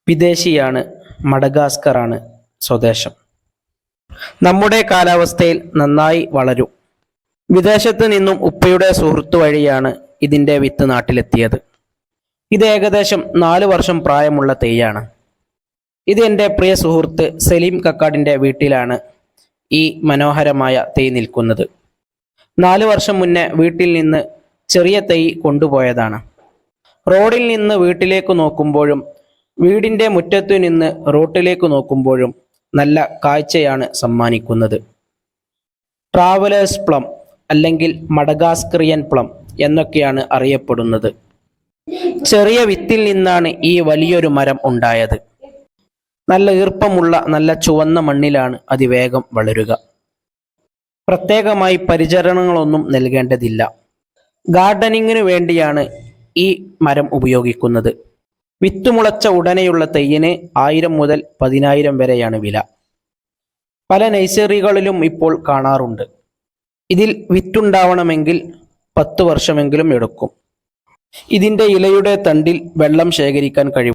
വിദേശിയാണ്. മഡഗാസ്കറാണ് സ്വദേശം. നമ്മുടെ കാലാവസ്ഥയിൽ നന്നായി വളരും. വിദേശത്ത് നിന്നും ഉപ്പയുടെ സുഹൃത്തു വഴിയാണ് ഇതിൻ്റെ വിത്ത് നാട്ടിലെത്തിയത്. ഇത് ഏകദേശം 4 വർഷം പ്രായമുള്ള തൈയാണ്. ഇത് എൻ്റെ പ്രിയ സുഹൃത്ത് സലീം കക്കാടിൻ്റെ വീട്ടിലാണ് ഈ മനോഹരമായ തൈ നിൽക്കുന്നത്. 4 വർഷം മുന്നേ വീട്ടിൽ നിന്ന് ചെറിയ തൈ കൊണ്ടുപോയതാണ്. റോഡിൽ നിന്ന് വീട്ടിലേക്ക് നോക്കുമ്പോഴും വീടിൻ്റെ മുറ്റത്തു നിന്ന് റോട്ടിലേക്ക് നോക്കുമ്പോഴും നല്ല കാഴ്ചയാണ് സമ്മാനിക്കുന്നത്. ട്രാവലേഴ്സ് പ്ലം അല്ലെങ്കിൽ മഡഗാസ്കറിയൻ പ്ലം എന്നൊക്കെയാണ് അറിയപ്പെടുന്നത്. ചെറിയ വിത്തിൽ നിന്നാണ് ഈ വലിയൊരു മരം ഉണ്ടായത്. നല്ല ഈർപ്പമുള്ള നല്ല ചുവന്ന മണ്ണിലാണ് അതിവേഗം വളരുക. പ്രത്യേകമായി പരിചരണങ്ങളൊന്നും നൽകേണ്ടതില്ല. ഗാർഡനിങ്ങിനു വേണ്ടിയാണ് ഈ മരം ഉപയോഗിക്കുന്നത്. വിത്തുമുളച്ച ഉടനെയുള്ള തൈയിന് 1000 മുതൽ 10000 വരെയാണ് വില. പല നഴ്സറികളിലും ഇപ്പോൾ കാണാറുണ്ട്. ഇതിൽ വിത്തുണ്ടാവണമെങ്കിൽ 10 വർഷമെങ്കിലും എടുക്കും. ഇതിൻ്റെ ഇലയുടെ തണ്ടിൽ വെള്ളം ശേഖരിക്കാൻ കഴിയും.